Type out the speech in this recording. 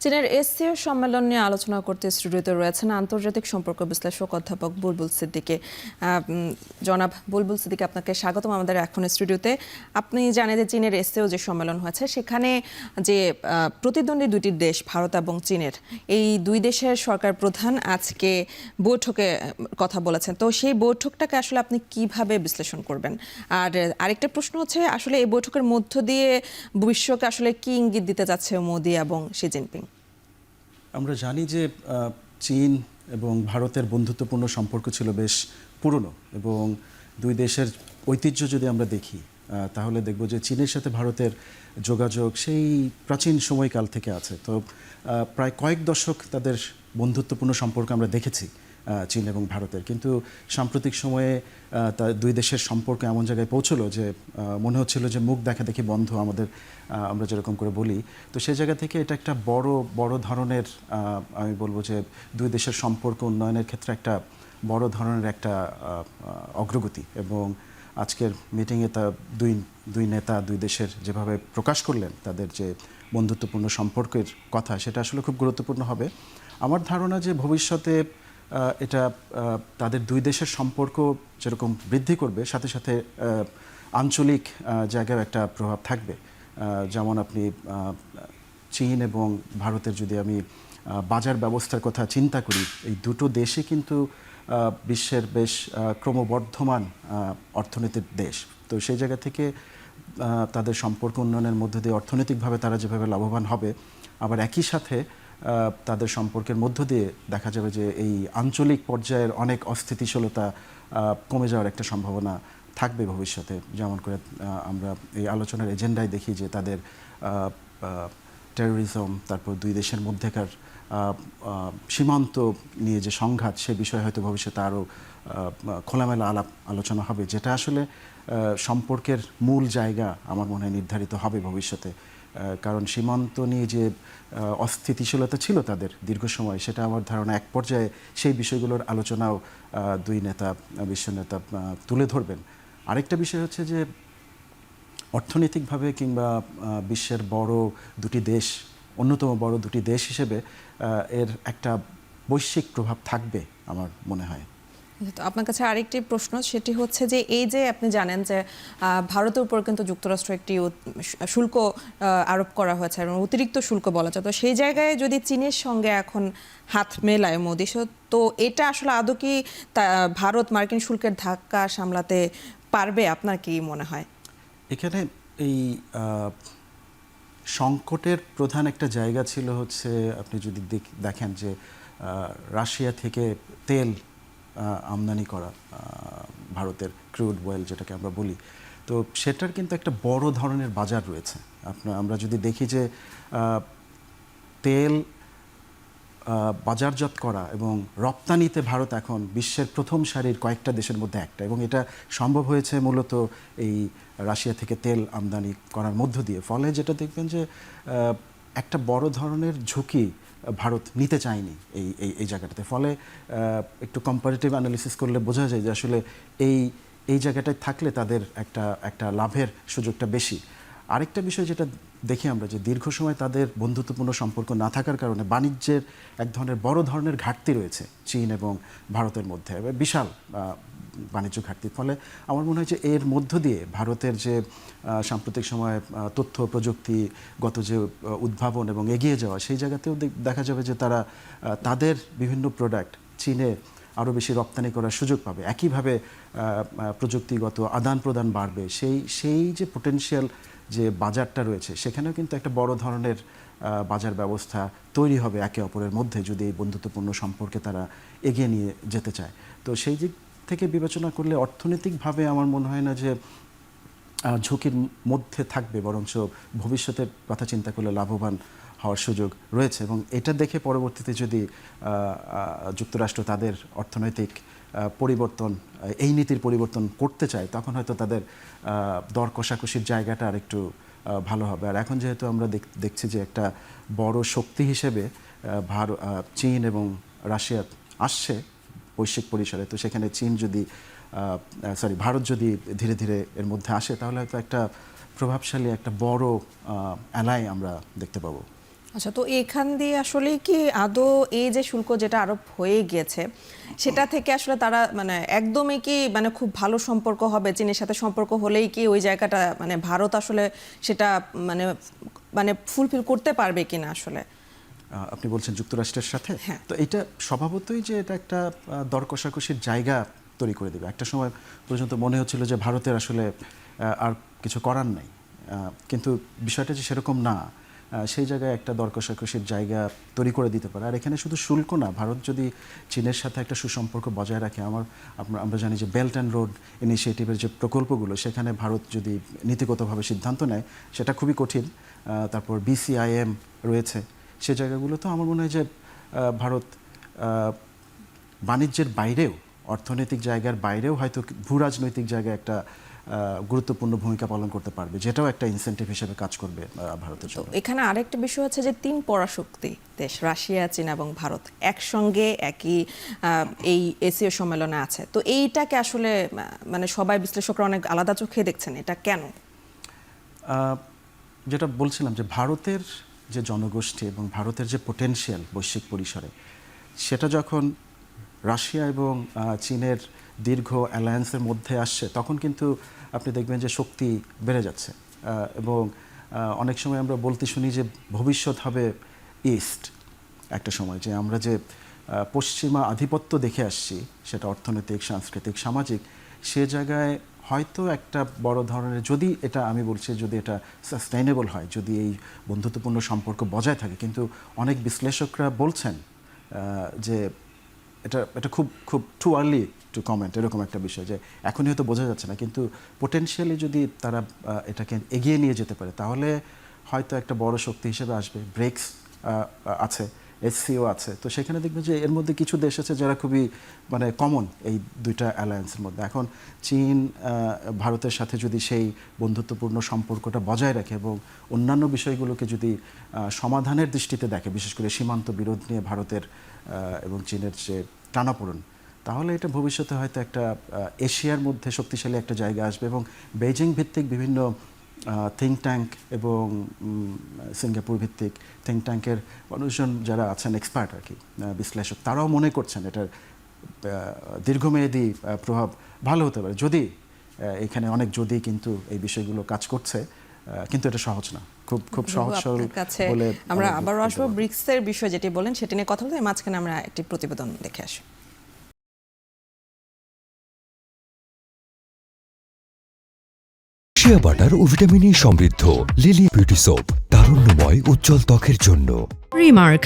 চীনের এসসিও সম্মেলন নিয়ে আলোচনা করতে স্টুডিওতে রয়েছেন আন্তর্জাতিক সম্পর্ক বিশ্লেষক অধ্যাপক বুলবুল সিদ্দিকী। জনাব বুলবুল সিদ্দিকী, আপনাকে স্বাগতম আমাদের এখন স্টুডিওতে। আপনি জানেন যে চীনের এসসিও যে সম্মেলন হয়েছে সেখানে যে প্রতিদ্বন্দ্বী দুটি দেশ ভারত এবং চীনের, এই দুই দেশের সরকার প্রধান আজকে বৈঠকে কথা বলেছেন। তো সেই বৈঠকটাকে আসলে আপনি কিভাবে বিশ্লেষণ করবেন? আর আরেকটা প্রশ্ন হচ্ছে, আসলে এই বৈঠকের মধ্য দিয়ে বিশ্বকে আসলে কি ইঙ্গিত দিতে যাচ্ছে মোদি এবং শি জিনপিং? আমরা জানি যে চীন এবং ভারতের বন্ধুত্বপূর্ণ সম্পর্ক ছিল বেশ পুরনো, এবং দুই দেশের ঐতিহ্য যদি আমরা দেখি তাহলে দেখব যে চীনের সাথে ভারতের যোগাযোগ সেই প্রাচীন সময়কাল থেকে আছে। তো প্রায় কয়েক দশক তাদের বন্ধুত্বপূর্ণ সম্পর্ক আমরা দেখেছি চীন এবং ভারতের, কিন্তু সাম্প্রতিক সময়ে দুই দেশের সম্পর্ক এমন জায়গায় পৌঁছলো যে মনে হচ্ছিল যে মুখ দেখা দেখি বন্ধ, আমরা যেরকম করে বলি। তো সেই জায়গা থেকে এটা একটা বড় ধরনের, আমি বলবো যে দুই দেশের সম্পর্ক উন্নয়নের ক্ষেত্রে একটা বড় ধরনের একটা অগ্রগতি। এবং আজকের মিটিংয়ে দুই নেতা দুই দেশের যেভাবে প্রকাশ করলেন তাদের যে বন্ধুত্বপূর্ণ সম্পর্কের কথা, সেটা আসলে খুব গুরুত্বপূর্ণ হবে। আমার ধারণা যে ভবিষ্যতে এটা তাদের দুই দেশের সম্পর্ক যেরকম বৃদ্ধি করবে, সাথে সাথে আঞ্চলিক জায়গায় একটা প্রভাব থাকবে। যেমন আপনি চীন এবং ভারতের যদি আমি বাজার ব্যবস্থার কথা চিন্তা করি, এই দুটো দেশই কিন্তু বিশ্বের বেশ ক্রমবর্ধমান অর্থনীতির দেশ। তো সেই জায়গা থেকে তাদের সম্পর্ক উন্নয়নের মধ্য দিয়ে অর্থনৈতিকভাবে তারা যেভাবে লাভবান হবে, আবার একই সাথে তাদের সম্পর্কের মধ্য দিয়ে দেখা যাবে যে এই আঞ্চলিক পর্যায়ের অনেক অস্থিতিশীলতা কমে যাওয়ার একটা সম্ভাবনা থাকবে ভবিষ্যতে। যেমন করে আমরা এই আলোচনার এজেন্ডায় দেখি যে তাদের টেরোরিজম, তারপর দুই দেশের মধ্যেকার সীমান্ত নিয়ে যে সংঘাত, সে বিষয়ে হয়তো ভবিষ্যতে আরও খোলামেলা আলোচনা হবে, যেটা আসলে সম্পর্কের মূল জায়গা আমার মনে হয় নির্ধারিত হবে ভবিষ্যতে। কারণ সীমান্ত নিয়ে যে অস্থিতিশীলতা ছিল তাদের দীর্ঘ সময়, সেটা আমার ধারণা এক পর্যায়ে সেই বিষয়গুলোর আলোচনাও দুই বিশ্ব নেতা তুলে ধরবেন। আরেকটা বিষয় হচ্ছে যে অর্থনৈতিকভাবে কিংবা বিশ্বের অন্যতম বড় দুটি দেশ হিসেবে এর একটা বৈশ্বিক প্রভাব থাকবে আমার মনে হয়। আপনার কাছে আরেকটি প্রশ্ন, সেটি হচ্ছে যে এই যে আপনি জানেন যে ভারতের উপর কিন্তু যুক্তরাষ্ট্র একটি শুল্ক আরোপ করা হয়েছে এবং অতিরিক্ত শুল্ক বলা যায়, তো সেই জায়গায় যদি চীনের সঙ্গে এখন হাত মেলায় মোদি, তো এটা আসলে আদৌ কি ভারত মার্কিন শুল্কের ধাক্কা সামলাতে পারবে? আপনার কি মনে হয়? এখানে এই সংকটের প্রধান একটা জায়গা ছিল হচ্ছে, আপনি যদি দেখেন যে রাশিয়া থেকে তেল আমদানি করা, ভারতের ক্রুড অয়েল যেটাকে আমরা বলি, তো সেটার কিন্তু একটা বড় ধরনের বাজার রয়েছে। আমরা যদি দেখি যে তেল বাজারজাত করা এবং রপ্তানিতে ভারত এখন বিশ্বের প্রথম সারির কয়েকটা দেশের মধ্যে একটা, এবং এটা সম্ভব হয়েছে মূলত এই রাশিয়া থেকে তেল আমদানি করার মধ্য দিয়ে। ফলে যেটা দেখবেন যে একটা বড় ধরনের ঝুঁকি ভারত নিতে চায়নি এই জায়গাটাতে। ফলে একটু কম্পারেটিভ অ্যানালিসিস করলে বোঝা যায় যে আসলে এই জায়গাটায় থাকলে তাদের একটা লাভের সুযোগটা বেশি। আরেকটা বিষয় যেটা দেখি আমরা, যে দীর্ঘ সময় তাদের বন্ধুত্বপূর্ণ সম্পর্ক না থাকার কারণে বাণিজ্যের এক বড় ধরনের ঘাটতি রয়েছে চীন এবং ভারতের মধ্যে, বিশাল বাণিজ্য ঘাটতির ফলে আমার মনে হয় যে এর মধ্য দিয়ে ভারতের যে সাম্প্রতিক সময়ে তথ্য প্রযুক্তিগত যে উদ্ভাবন এবং এগিয়ে যাওয়া, সেই জায়গাতেও দেখা যাবে যে তারা তাদের বিভিন্ন প্রোডাক্ট চীনে আরও বেশি রপ্তানি করার সুযোগ পাবে। একইভাবে প্রযুক্তিগত আদান প্রদান বাড়বে। সেই যে পোটেনশিয়াল যে বাজারটা রয়েছে, সেখানেও কিন্তু একটা বড় ধরনের বাজার ব্যবস্থা তৈরি হবে একে অপরের মধ্যে, যদি এই বন্ধুত্বপূর্ণ সম্পর্কে তারা এগিয়ে নিয়ে যেতে চায়। তো সেই দিক থেকে বিবেচনা করলে অর্থনৈতিকভাবে আমার মনে হয় না যে ঝুঁকির মধ্যে থাকবে, বরঞ্চ ভবিষ্যতের কথা চিন্তা করলে লাভবান হওয়ার সুযোগ রয়েছে। এবং এটা দেখে পরবর্তীতে যদি যুক্তরাষ্ট্র তাদের অর্থনৈতিক পরিবর্তন, এই নীতির পরিবর্তন করতে চায়, তখন হয়তো তাদের দর কষাকষির জায়গাটা আর একটু ভালো হবে। আর এখন যেহেতু আমরা দেখছি যে একটা বড় শক্তি হিসেবে চীন এবং রাশিয়া আসছে বৈশ্বিক পরিসরে, তো সেখানে ভারত যদি ধীরে ধীরে এর মধ্যে আসে, তাহলে হয়তো একটা প্রভাবশালী একটা বড় অ্যালাই আমরা দেখতে পাবো। আচ্ছা, তো এখান দিয়ে আসলে কি আদৌ এই যে শুল্ক যেটা আরোপ হয়ে গিয়েছে সেটা থেকে আসলে তারা মানে একদমই কি মানে খুব ভালো সম্পর্ক হবে, চীনের সাথে সম্পর্ক হলেই কি ওই জায়গাটা মানে ভারত আসলে সেটা মানে মানে ফুলফিল করতে পারবে কিনা আসলে? আপনি বলছেন যুক্তরাষ্ট্রের সাথে, হ্যাঁ। তো এটা স্বভাবতই যে এটা একটা দর কষাকষির জায়গা তৈরি করে দেবে। একটা সময় পর্যন্ত মনে হচ্ছিল যে ভারতের আসলে আর কিছু করার নাই, কিন্তু বিষয়টা যে সেরকম না। সেই জায়গায় একটা দর কষাকষির জায়গা তৈরি করে দিতে পারে। আর এখানে শুধু শুল্ক না, ভারত যদি চীনের সাথে একটা সুসম্পর্ক বজায় রাখে, আমরা জানি যে বেল্ট অ্যান্ড রোড ইনিশিয়েটিভের যে প্রকল্পগুলো, সেখানে ভারত যদি নীতিগতভাবে সিদ্ধান্ত নেয় সেটা খুবই কঠিন। তারপর BCIM রয়েছে, সে জায়গাগুলো তো আমার মনে হয় যে ভারত বাণিজ্যের বাইরেও, অর্থনৈতিক জায়গার বাইরেও হয়তো ভূ রাজনৈতিক জায়গায় একটা গুরুত্বপূর্ণ ভূমিকা পালন করতে পারবে, যেটাও একটা ইনসেন্টিভ হিসেবে কাজ করবে ভারতের তো জন্য। এখানে আরেকটা বিষয় হচ্ছে যে তিন পরাশক্তি দেশ রাশিয়া, চীন এবং ভারত একসঙ্গে একই এই এসিও সম্মেলনে আছে। তো এইটাকে আসলে মানে সবাই বিশ্লেষকরা অনেক আলাদা চোখে দেখছেন, এটা কেন? যেটা বলছিলাম যে ভারতের যে জনগোষ্ঠী এবং ভারতের যে পোটেনশিয়াল বৈশ্বিক পরিসরে, সেটা যখন রাশিয়া এবং চীনের দীর্ঘ অ্যালায়েন্সের মধ্যে আসছে, তখন কিন্তু আপনি দেখবেন যে শক্তি বেড়ে যাচ্ছে। এবং অনেক সময় আমরা বলতে শুনি যে ভবিষ্যৎ হবে ইস্ট। একটা সময় যে আমরা যে পশ্চিমা আধিপত্য দেখে আসছি, সেটা অর্থনৈতিক, সাংস্কৃতিক, সামাজিক, সে জায়গায় হয়তো একটা বড় ধরনের, যদি এটা আমি বলছি যদি এটা সাস্টেইনেবল হয়, যদি এই বন্ধুত্বপূর্ণ সম্পর্ক বজায় থাকে, কিন্তু অনেক বিশ্লেষকরা বলছেন যে এটা এটা খুব খুব টু আর্লি টু কমেন্ট, এরকম একটা বিষয় যে এখনই হয়তো বোঝা যাচ্ছে না, কিন্তু পোটেনশিয়ালি যদি তারা এটাকে এগিয়ে নিয়ে যেতে পারে, তাহলে হয়তো একটা বড় শক্তি হিসেবে আসবে। ব্রেক্স আছে, SCO আছে, তো সেখানে দেখবেন যে এর মধ্যে কিছু দেশ আছে যারা খুবই মানে কমন এই দুইটা অ্যালায়েন্সের মধ্যে। এখন চীন ভারতের সাথে যদি সেই বন্ধুত্বপূর্ণ সম্পর্কটা বজায় রাখে এবং অন্যান্য বিষয়গুলোকে যদি সমাধানের দৃষ্টিতে দেখে, বিশেষ করে সীমান্ত বিরোধ নিয়ে ভারতের এবং চীনের যে টানাপোড়েন, তাহলে এটা ভবিষ্যতে হয়তো একটা এশিয়ার মধ্যে শক্তিশালী একটা জায়গা আসবে। এবং বেইজিং ভিত্তিক বিভিন্ন থিঙ্ক ট্যাঙ্ক এবং সিঙ্গাপুর ভিত্তিক থিঙ্ক ট্যাঙ্কের মানুষজন যারা আছেন, এক্সপার্ট আর কি, বিশ্লেষক, তারাও মনে করছেন এটার দীর্ঘমেয়াদী প্রভাব ভালো হতে পারে। যদি এখানে অনেক যদি কিন্তু এই বিষয়গুলো কাজ করছে, কিন্তু এটা সহজ না, খুব খুব সহজ সরল কাছে বলে আমরা আবারও আসবো ব্রিক্সের বিষয় যেটি বলেন সেটি নিয়ে কথা বলতে। মাঝখানে আমরা একটি প্রতিবেদন দেখে আসি। শিয়া বাটার ও ভিটামিন ই সমৃদ্ধ লিলি বিউটি সোপ, তারুণ্যময় উজ্জ্বল ত্বকের জন্য। রিমার্ক